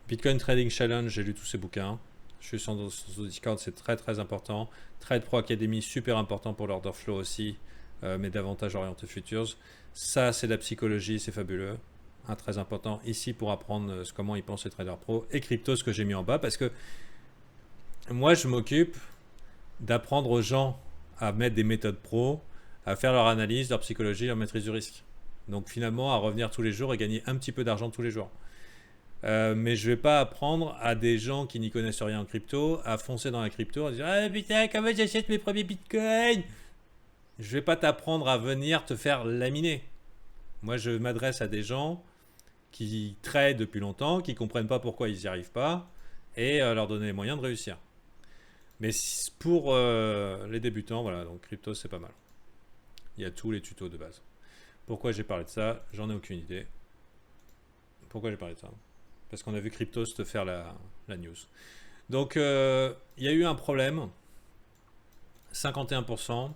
Bitcoin Trading Challenge, j'ai lu tous ces bouquins. Je suis sur Discord, c'est très très important. Trade Pro Academy, super important pour l'order flow aussi, mais davantage orienté futures. Ça, c'est de la psychologie, c'est fabuleux. Très important ici pour apprendre comment ils pensent les traders pro. Et crypto, ce que j'ai mis en bas, parce que moi, je m'occupe d'apprendre aux gens à mettre des méthodes pro, à faire leur analyse, leur psychologie, leur maîtrise du risque. Donc finalement, à revenir tous les jours et gagner un petit peu d'argent tous les jours. Mais je vais pas apprendre à des gens qui n'y connaissent rien en crypto à foncer dans la crypto en disant ah putain comment j'achète mes premiers bitcoins. Je vais pas t'apprendre à venir te faire laminer. Moi je m'adresse à des gens qui tradent depuis longtemps, qui comprennent pas pourquoi ils n'y arrivent pas et leur donner les moyens de réussir. Mais pour les débutants, voilà, donc crypto c'est pas mal. Il y a tous les tutos de base. Pourquoi j'ai parlé de ça? J'en ai aucune idée. Pourquoi j'ai parlé de ça? Parce qu'on a vu Cryptost faire la news. Donc, il y a eu un problème. 51%.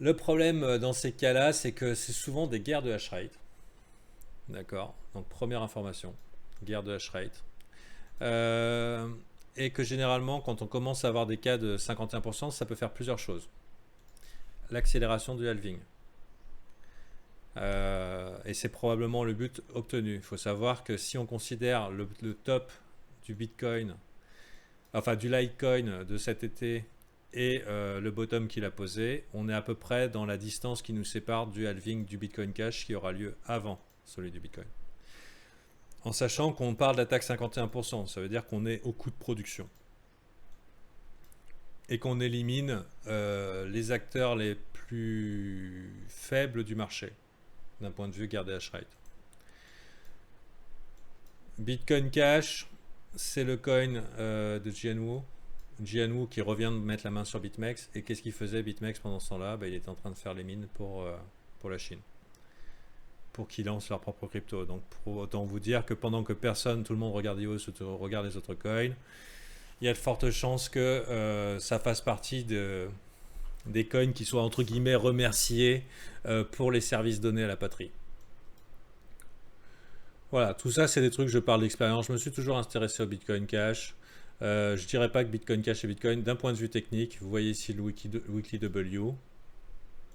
Le problème dans ces cas-là, c'est que c'est souvent des guerres de hash rate. D'accord. Donc, première information. Guerre de hash rate. Et que généralement, quand on commence à avoir des cas de 51%, ça peut faire plusieurs choses. L'accélération du halving. Et c'est probablement le but obtenu. Il faut savoir que si on considère le top du Bitcoin, enfin du Litecoin de cet été et le bottom qu'il a posé, on est à peu près dans la distance qui nous sépare du halving du Bitcoin Cash qui aura lieu avant celui du Bitcoin. En sachant qu'on parle d'attaque 51%, ça veut dire qu'on est au coût de production. Et qu'on élimine les acteurs les plus faibles du marché d'un point de vue guerre des hash rate. Bitcoin Cash, c'est le coin de Jianwu. Jianwu qui revient de mettre la main sur BitMEX. Et qu'est-ce qu'il faisait BitMEX pendant ce temps-là? Il était en train de faire les mines pour la Chine. Pour qu'ils lancent leur propre crypto. Donc pour autant vous dire que pendant que personne, tout le monde regarde EOS ou regarde les autres coins, il y a de fortes chances que ça fasse partie des coins qui soient entre guillemets remerciés pour les services donnés à la patrie. Voilà, tout ça c'est des trucs, je parle d'expérience. Je me suis toujours intéressé au Bitcoin Cash. Je dirais pas que Bitcoin Cash est Bitcoin. D'un point de vue technique, vous voyez ici le Weekly W.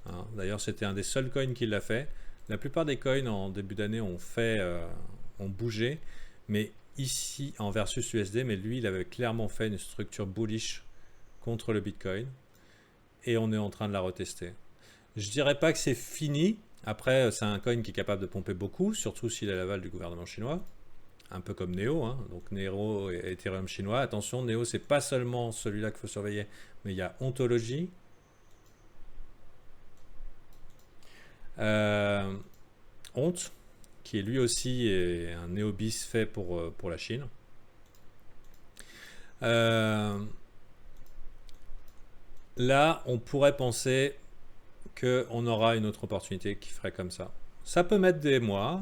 Hein, d'ailleurs, c'était un des seuls coins qui l'a fait. La plupart des coins en début d'année ont bougé, mais ici en versus USD, mais lui il avait clairement fait une structure bullish contre le Bitcoin et on est en train de la retester. Je dirais pas que c'est fini. Après, c'est un coin qui est capable de pomper beaucoup, surtout s'il a l'aval du gouvernement chinois, un peu comme Neo, hein. Donc Nero et Ethereum chinois. Attention, Neo c'est pas seulement celui-là qu'il faut surveiller, mais il y a Ontology. Ont, qui est lui aussi est un néobis fait pour la Chine. Là, on pourrait penser qu'on aura une autre opportunité qui ferait comme ça. Ça peut mettre des mois,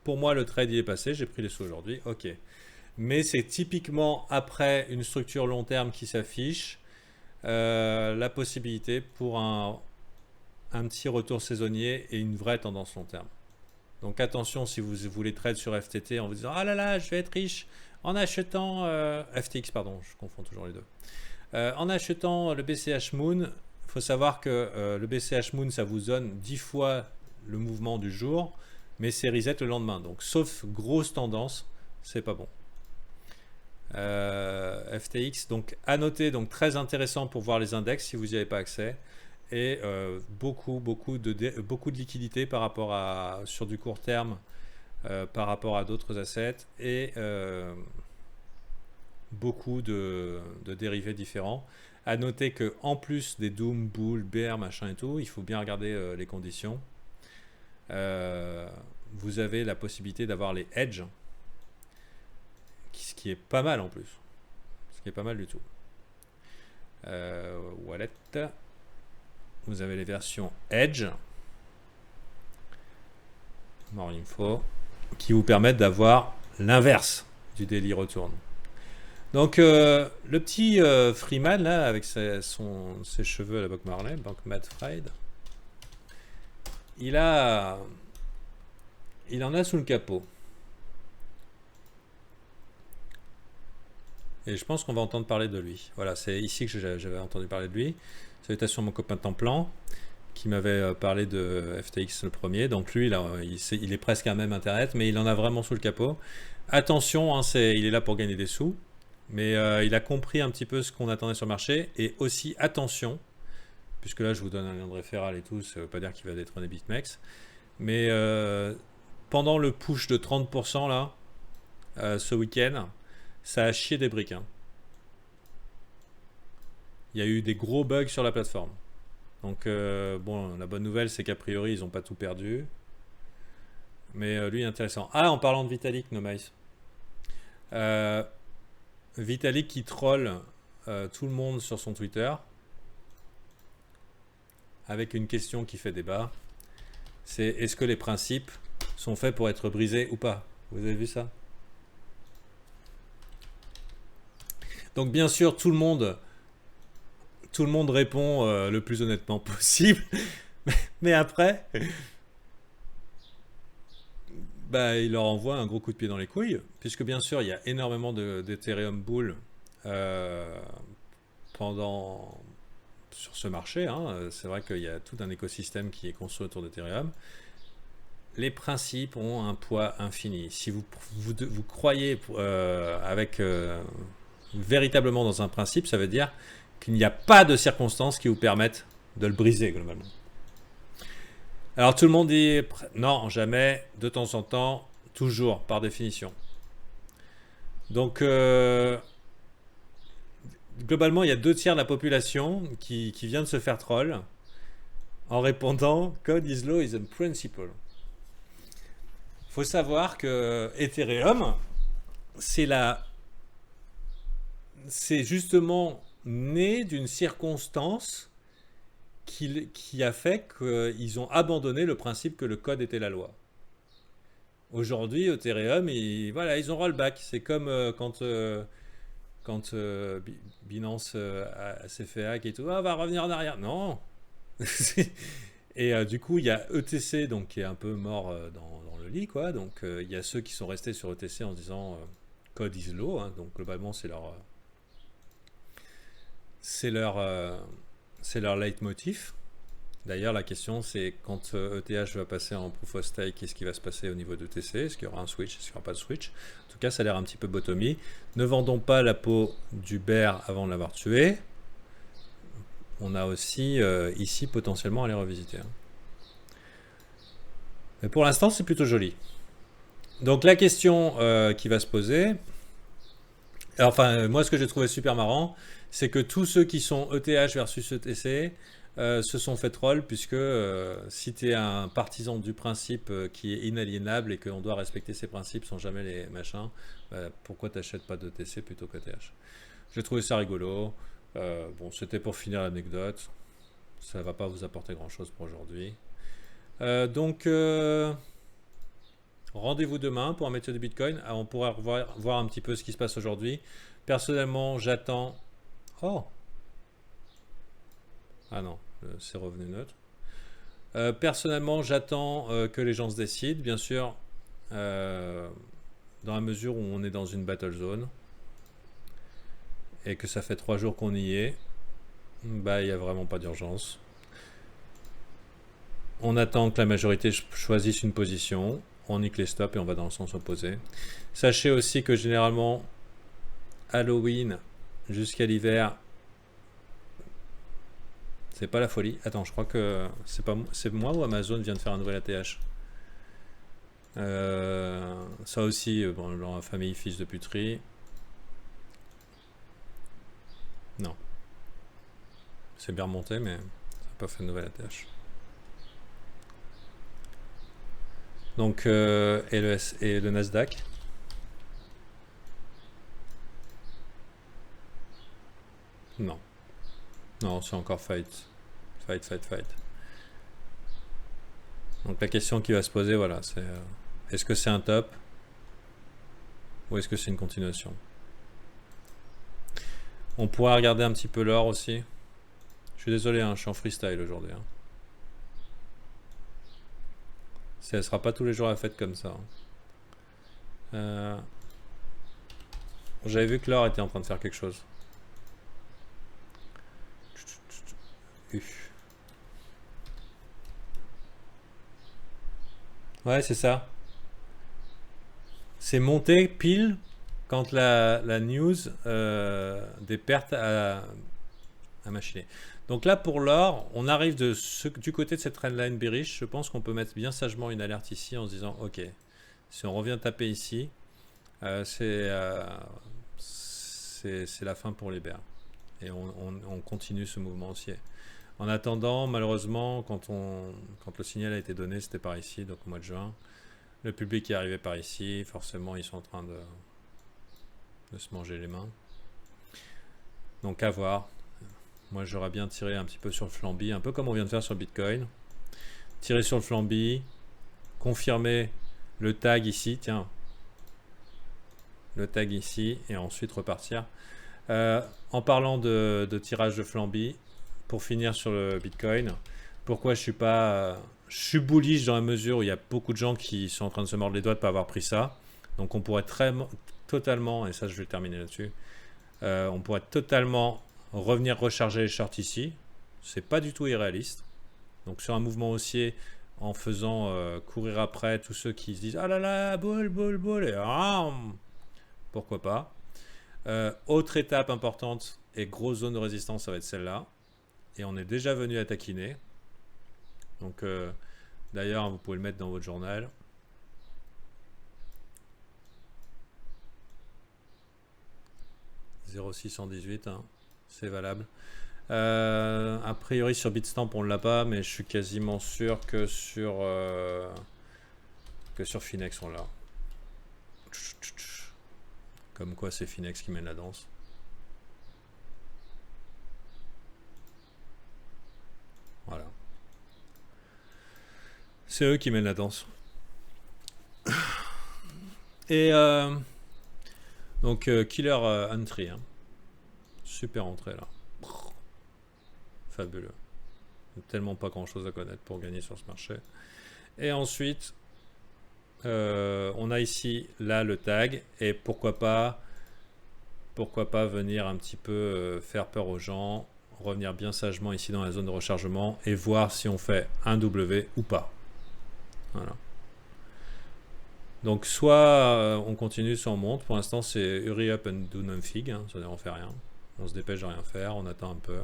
pour moi, le trade il est passé, j'ai pris les sous aujourd'hui, ok. Mais c'est typiquement après une structure long terme qui s'affiche, la possibilité pour un petit retour saisonnier et une vraie tendance long terme. Donc attention si vous voulez trade sur FTT en vous disant ah là là, je vais être riche en achetant FTX, pardon, je confonds toujours les deux. En achetant le BCH Moon, il faut savoir que le BCH Moon, ça vous donne 10 fois le mouvement du jour, mais c'est reset le lendemain. Donc sauf grosse tendance, c'est pas bon. FTX, donc à noter, donc très intéressant pour voir les index si vous n'y avez pas accès. Et beaucoup de liquidités par rapport à sur du court terme par rapport à d'autres assets et beaucoup de dérivés différents. À noter que en plus des Doom, Bull, Bear, machin et tout, il faut bien regarder les conditions. Vous avez la possibilité d'avoir les hedges, ce qui est pas mal en plus, ce qui est pas mal du tout. Wallet. Vous avez les versions Edge, More Info, qui vous permettent d'avoir l'inverse du daily return. Donc le petit Freeman là, avec ses cheveux à la Bob Marley, Bankman Fried, il en a sous le capot. Et je pense qu'on va entendre parler de lui. Voilà, c'est ici que j'avais entendu parler de lui. Salutations à mon copain Templan qui m'avait parlé de FTX le premier. Donc lui, là, il est presque à même Internet, mais il en a vraiment sous le capot. Attention, hein, il est là pour gagner des sous, mais il a compris un petit peu ce qu'on attendait sur le marché. Et aussi, attention, puisque là, je vous donne un lien de référal et tout, ça ne veut pas dire qu'il va détrôner BitMEX, mais pendant le push de 30% là, ce week-end, ça a chié des briques. Hein. Il y a eu des gros bugs sur la plateforme. Donc, bon, la bonne nouvelle, c'est qu'a priori, ils n'ont pas tout perdu. Mais lui, intéressant. Ah, en parlant de Vitalik, No Mice. Vitalik qui troll tout le monde sur son Twitter. Avec une question qui fait débat. C'est est-ce que les principes sont faits pour être brisés ou pas? Vous avez vu ça? Donc, bien sûr, tout le monde répond le plus honnêtement possible. Mais après, bah, il leur envoie un gros coup de pied dans les couilles, puisque bien sûr, il y a énormément d'Ethereum Bull sur ce marché. Hein. C'est vrai qu'il y a tout un écosystème qui est construit autour d'Ethereum. Les principes ont un poids infini. Si vous croyez véritablement dans un principe, ça veut dire qu'il n'y a pas de circonstances qui vous permettent de le briser globalement. Alors tout le monde dit non, jamais, de temps en temps, toujours, par définition. Donc globalement, il y a 2/3 de la population qui vient de se faire troll en répondant Code is law is a principle. Il faut savoir que Ethereum, c'est justement né d'une circonstance qui a fait qu'ils ont abandonné le principe que le code était la loi. Aujourd'hui, Ethereum, ils ont rollback. C'est comme quand Binance s'est fait hack et tout, on va revenir en arrière. Non. Et du coup, il y a ETC donc, qui est un peu mort dans le lit. Quoi. Donc, il y a ceux qui sont restés sur ETC en se disant code is law. Hein, donc, globalement, c'est leur leitmotiv. D'ailleurs, la question, c'est quand ETH va passer en proof of stake, qu'est-ce qui va se passer au niveau d'ETC? Est-ce qu'il y aura un switch? Est-ce qu'il n'y aura pas de switch? En tout cas, ça a l'air un petit peu bottomie. Ne vendons pas la peau du bear avant de l'avoir tué. On a aussi ici potentiellement à les revisiter. Hein. Mais pour l'instant, c'est plutôt joli. Donc la question qui va se poser, enfin moi ce que j'ai trouvé super marrant, c'est que tous ceux qui sont ETH versus ETC se sont fait troll, puisque si tu es un partisan du principe qui est inaliénable et qu'on doit respecter ces principes sans jamais les machins, pourquoi tu n'achètes pas d'ETC plutôt qu'ETH? J'ai trouvé ça rigolo. Bon, c'était pour finir l'anecdote. Ça ne va pas vous apporter grand chose pour aujourd'hui. Donc Rendez-vous demain pour un métier de Bitcoin. Ah, on pourra voir un petit peu ce qui se passe aujourd'hui. Personnellement, j'attends... Oh! Ah non, c'est revenu neutre. Personnellement, j'attends que les gens se décident, bien sûr, dans la mesure où on est dans une battle zone et que ça fait 3 jours qu'on y est, bah il n'y a vraiment pas d'urgence. On attend que la majorité choisisse une position, on nique les stops et on va dans le sens opposé. Sachez aussi que généralement, Halloween jusqu'à l'hiver, c'est pas la folie. Attends, je crois que c'est moi ou Amazon vient de faire un nouvel ATH. Ça aussi, bon, dans la famille fils de puterie. Non. C'est bien remonté, mais ça n'a pas fait de nouvelle ATH. Donc, et le Nasdaq. Non. Non, c'est encore fight. Fight. Donc la question qui va se poser, voilà, c'est est-ce que c'est un top ou est-ce que c'est une continuation? On pourra regarder un petit peu l'or aussi. Je suis désolé, hein, je suis en freestyle aujourd'hui. Hein. Ça ne sera pas tous les jours la fête comme ça. J'avais vu que l'or était en train de faire quelque chose. Ouais, c'est ça. C'est monté pile quand la news des pertes à machiner. Donc là, pour l'or, on arrive du côté de cette trendline bearish. Je pense qu'on peut mettre bien sagement une alerte ici en se disant, ok, si on revient taper ici, c'est la fin pour les bears. Et on continue ce mouvement haussier. En attendant, malheureusement, quand le signal a été donné, c'était par ici, donc au mois de juin. Le public est arrivé par ici, forcément, ils sont en train de se manger les mains. Donc à voir. Moi, j'aurais bien tiré un petit peu sur le flambi, un peu comme on vient de faire sur Bitcoin. Tirer sur le flambi, confirmer le tag ici, tiens. Le tag ici, et ensuite repartir. En parlant de tirage de flambi, pour finir sur le Bitcoin, pourquoi je suis bullish dans la mesure où il y a beaucoup de gens qui sont en train de se mordre les doigts de ne pas avoir pris ça. Donc on pourrait totalement, et ça je vais terminer là-dessus, on pourrait totalement revenir recharger les shorts ici. C'est pas du tout irréaliste. Donc sur un mouvement haussier, en faisant courir après tous ceux qui se disent ah là là, bol, et pourquoi pas. Autre étape importante et grosse zone de résistance, ça va être celle-là. Et on est déjà venu à taquiner. Donc d'ailleurs, vous pouvez le mettre dans votre journal. « 0,618, hein, c'est valable. A priori sur Bitstamp on ne l'a pas, mais je suis quasiment sûr que sur Finex on l'a. Comme quoi c'est Finex qui mène la danse. Voilà. C'est eux qui mènent la danse. Et donc Killer Entry. Hein. Super entrée là. Fabuleux. Tellement pas grand chose à connaître pour gagner sur ce marché. Et ensuite, on a ici là le tag. Et pourquoi pas venir un petit peu faire peur aux gens, revenir bien sagement ici dans la zone de rechargement et voir si on fait un W ou pas. Voilà. Donc soit on continue, soit on monte. Pour l'instant c'est hurry up and do nothing, hein, c'est-à-dire on fait rien. On se dépêche de rien faire, on attend un peu.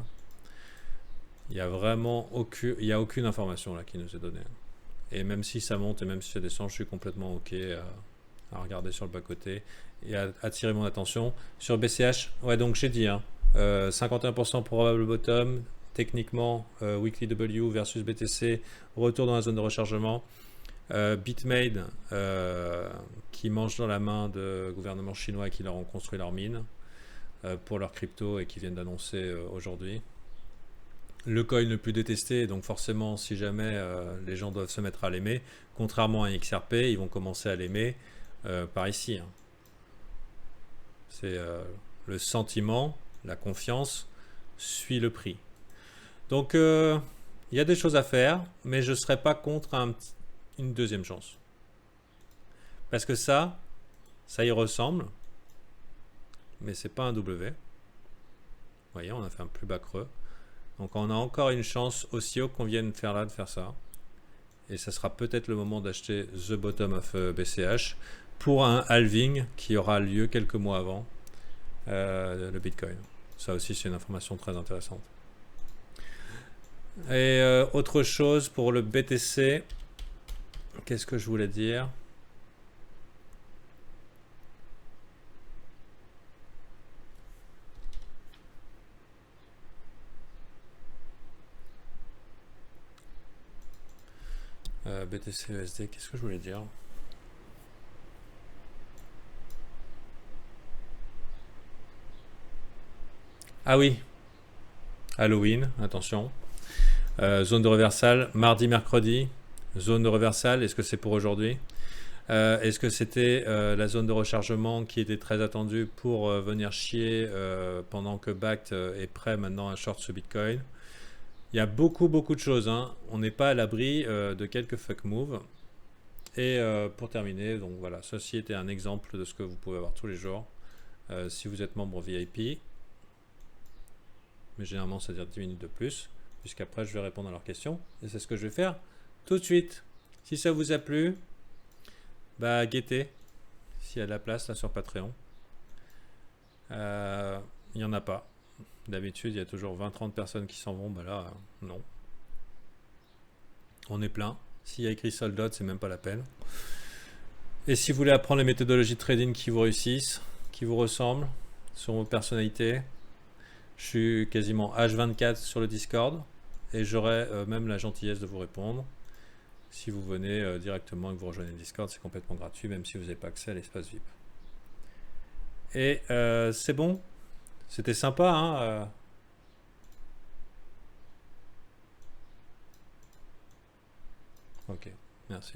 Il y a vraiment aucune information là qui nous est donnée. Et même si ça monte et même si ça descend, je suis complètement ok à regarder sur le bas-côté et à attirer mon attention. Sur BCH, ouais donc j'ai dit, hein, 51% probable bottom, techniquement Weekly W versus BTC, retour dans la zone de rechargement. Bitmain qui mange dans la main de gouvernements chinois qui leur ont construit leur mine pour leur crypto et qui viennent d'annoncer aujourd'hui. le coin le plus détesté, donc forcément, si jamais les gens doivent se mettre à l'aimer, contrairement à XRP, ils vont commencer à l'aimer par ici, hein. C'est le sentiment, la confiance suit le prix. Donc, il y a des choses à faire, mais je ne serais pas contre une deuxième chance. Parce que ça y ressemble, mais c'est pas un W. Vous voyez, on a fait un plus bas creux. Donc on a encore une chance aussi haut qu'on vienne faire là de faire ça. Et ça sera peut-être le moment d'acheter The Bottom of BCH pour un halving qui aura lieu quelques mois avant le Bitcoin. Ça aussi c'est une information très intéressante. Et autre chose pour le BTC, qu'est-ce que je voulais dire ? BTC USD, qu'est-ce que je voulais dire? Ah oui, Halloween, attention. Zone de reversal, mardi, mercredi. Zone de reversal, est-ce que c'est pour aujourd'hui? Est-ce que c'était la zone de rechargement qui était très attendue pour venir chier pendant que Bakkt est prêt maintenant à short ce Bitcoin? Il y a beaucoup de choses, hein. On n'est pas à l'abri de quelques fuck moves. Et pour terminer, donc voilà, ceci était un exemple de ce que vous pouvez avoir tous les jours si vous êtes membre VIP. Mais généralement, c'est-à-dire 10 minutes de plus, puisqu'après, je vais répondre à leurs questions. Et c'est ce que je vais faire tout de suite. Si ça vous a plu, bah guettez, s'il y a de la place là sur Patreon. Il n'y en a pas. D'habitude, il y a toujours 20-30 personnes qui s'en vont. Bah là, non. On est plein. S'il y a écrit sold out, c'est même pas la peine. Et si vous voulez apprendre les méthodologies de trading qui vous réussissent, qui vous ressemblent, sur vos personnalités, je suis quasiment H24 sur le Discord et j'aurai même la gentillesse de vous répondre. Si vous venez directement et que vous rejoignez le Discord, c'est complètement gratuit, même si vous n'avez pas accès à l'espace VIP. Et c'est bon. C'était sympa, hein Ok, merci.